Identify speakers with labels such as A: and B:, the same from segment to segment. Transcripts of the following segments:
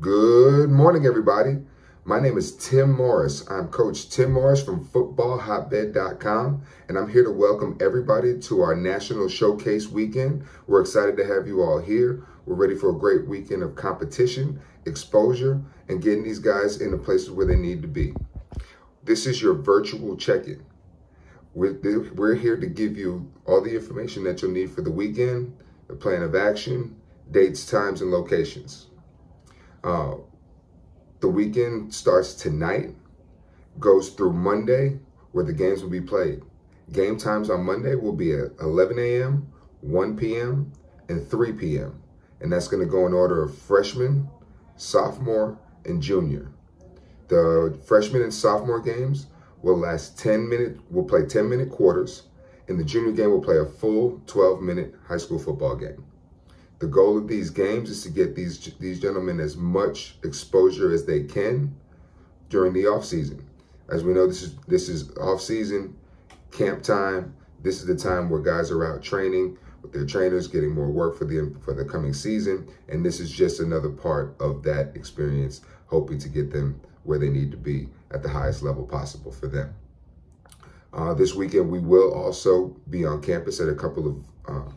A: Good morning, everybody. My name is Tim Morris. I'm Coach Tim Morris from footballhotbed.com, and I'm here to welcome everybody to our National Showcase weekend. We're excited to have you all here. We're ready for a great weekend of competition, exposure, and getting these guys in the places where they need to be. This is your virtual check-in. We're here to give you all the information that you'll need for the weekend, the plan of action, dates, times, and locations. The weekend starts tonight, goes through Monday, where the games will be played. Game times on Monday will be at 11 a.m., 1 p.m., and 3 p.m. And that's going to go in order of freshman, sophomore, and junior. The freshman and sophomore games will last 10 minutes, we'll play 10-minute quarters, and the junior game will play a full 12-minute high school football game. The goal of these games is to get these gentlemen as much exposure as they can during the off season. As we know, this is off season, camp time. This is the time where guys are out training with their trainers, getting more work for the coming season. And this is just another part of that experience, hoping to get them where they need to be at the highest level possible for them. This weekend, we will also be on campus at a couple of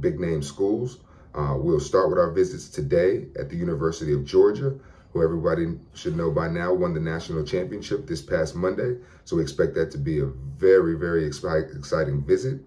A: big name schools. We'll start with our visits today at the University of Georgia, who everybody should know by now won the national championship this past Monday. So we expect that to be a very, very exciting visit.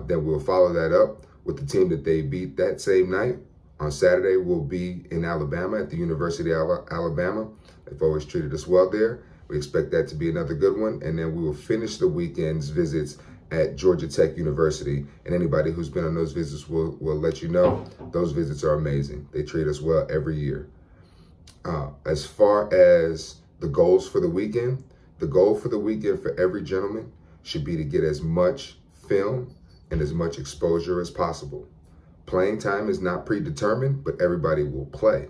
A: Then we'll follow that up with the team that they beat that same night. On Saturday, we'll be in Alabama at the University of Alabama. They've always treated us well there. We expect that to be another good one. And then we will finish the weekend's visits at Georgia Tech University, and anybody who's been on those visits will let you know those visits are amazing. They treat us well every year. As far as the goals for the weekend, the goal for the weekend for every gentleman should be to get as much film and as much exposure as possible. Playing time is not predetermined, but everybody will play.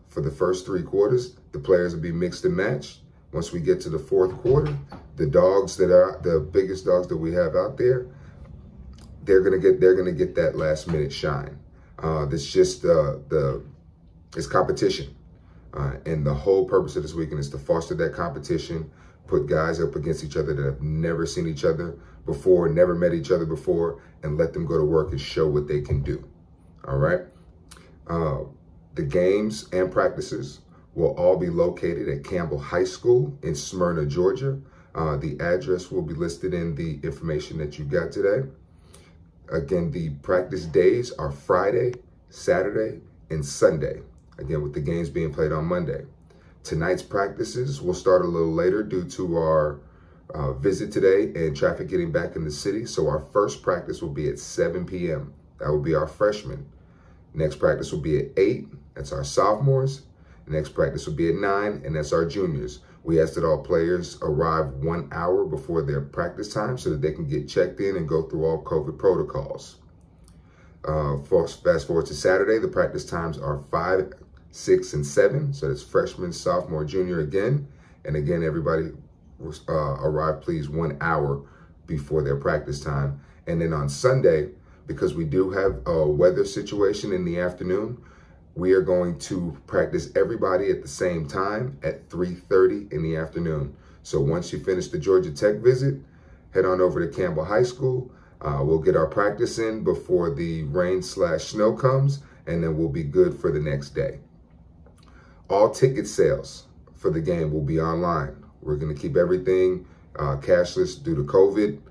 A: For the first 3 quarters, the players will be mixed and matched. Once we get to the 4th quarter, the dogs that are the biggest dogs that we have out there, they're gonna get that last minute shine. It's just it's competition, and the whole purpose of this weekend is to foster that competition, put guys up against each other that have never seen each other before, never met each other before, and let them go to work and show what they can do. All right. The games and practices will all be located at Campbell High School in Smyrna, Georgia. The address will be listed in the information that you got today. Again, the practice days are Friday, Saturday, and Sunday. Again, with the games being played on Monday. Tonight's practices will start a little later due to our visit today and traffic getting back in the city. So our first practice will be at 7 p.m. That will be our freshmen. Next practice will be at 8. That's our sophomores. The next practice will be at 9, and that's our juniors. We ask that all players arrive 1 hour before their practice time so that they can get checked in and go through all COVID protocols. Fast forward to Saturday, the practice times are 5, 6, and 7. So that's freshman, sophomore, junior again. And again, everybody arrive, please, 1 hour before their practice time. And then on Sunday, because we do have a weather situation in the afternoon, we are going to practice everybody at the same time at 3:30 in the afternoon. So once you finish the Georgia Tech visit, head on over to Campbell High School. We'll get our practice in before the rain/snow comes, and then we'll be good for the next day. All ticket sales for the game will be online. We're going to keep everything cashless due to COVID.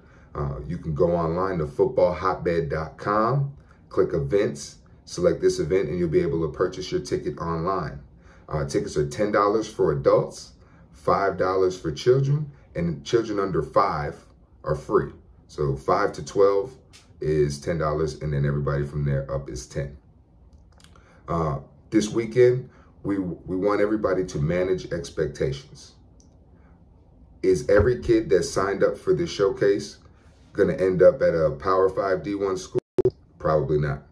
A: You can go online to footballhotbed.com, click events, select this event, and you'll be able to purchase your ticket online. Tickets are $10 for adults, $5 for children, and children under 5 are free. So 5 to 12 is $10, and then everybody from there up is $10. This weekend, we want everybody to manage expectations. Is every kid that signed up for this showcase going to end up at a Power 5 D1 school? Probably not.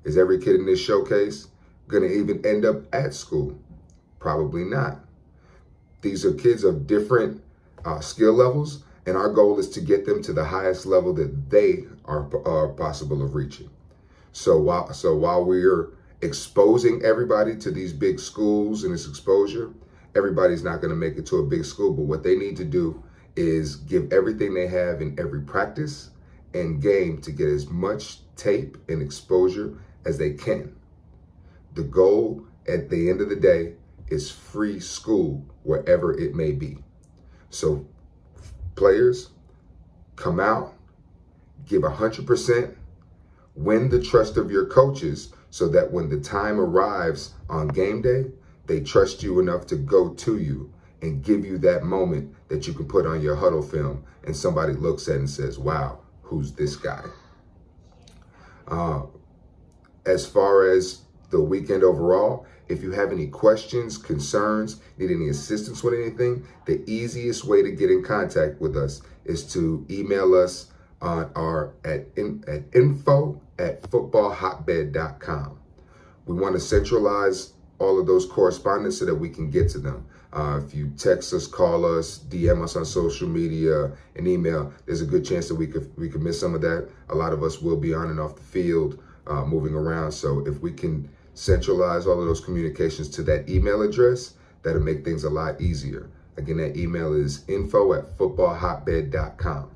A: Is every kid in this showcase going to even end up at school? Probably not. These are kids of different skill levels, and our goal is to get them to the highest level that they are possible of reaching. So while we're exposing everybody to these big schools and this exposure, everybody's not going to make it to a big school. But what they need to do is give everything they have in every practice and game to get as much tape and exposure as they can. The goal at the end of the day is free school wherever it may be. So players, come out, give 100%, win the trust of your coaches so that when the time arrives on game day, they trust you enough to go to you and give you that moment that you can put on your huddle film and somebody looks at it and says, wow, who's this guy? As far as the weekend overall, if you have any questions, concerns, need any assistance with anything, the easiest way to get in contact with us is to email us on at info@footballhotbed.com. We want to centralize all of those correspondence so that we can get to them. If you text us, call us, DM us on social media, and email, there's a good chance that we could miss some of that. A lot of us will be on and off the field, moving around. So if we can centralize all of those communications to that email address, that'll make things a lot easier. Again, that email is info@footballhotbed.com.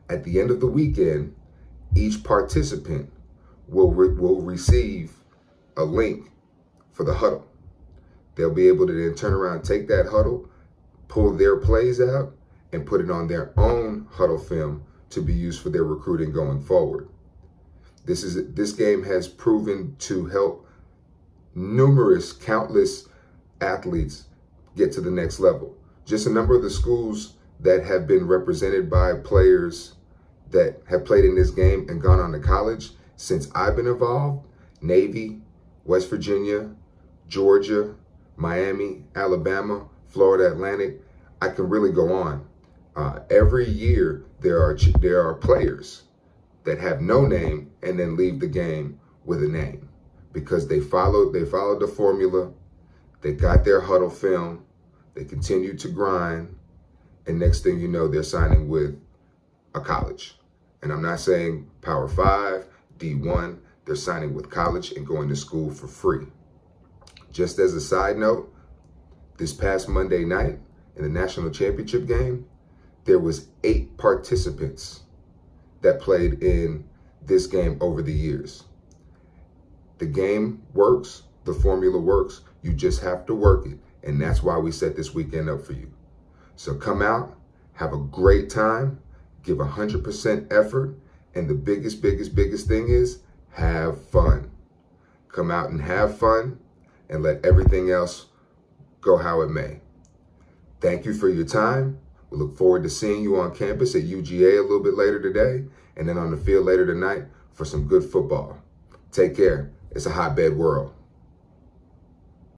A: At the end of the weekend, each participant will receive a link for the huddle. They'll be able to then turn around, take that huddle, pull their plays out, and put it on their own huddle film to be used for their recruiting going forward. This game has proven to help countless athletes get to the next level. Just a number of the schools that have been represented by players that have played in this game and gone on to college since I've been involved: Navy, West Virginia, Georgia, Miami, Alabama, Florida Atlantic. I can really go on. Every year there are players that have no name and then leave the game with a name because they followed the formula, they got their huddle film, they continued to grind, and next thing you know, they're signing with a college. And I'm not saying Power 5, D1, they're signing with college and going to school for free. Just as a side note, this past Monday night in the national championship game, there was 8 participants that played in this game over the years. The game works, the formula works, you just have to work it. And that's why we set this weekend up for you. So come out, have a great time, give 100% effort, and the biggest thing is have fun. Come out and have fun and let everything else go how it may. Thank you for your time. We look forward to seeing you on campus at UGA a little bit later today and then on the field later tonight for some good football. Take care. It's a hotbed world.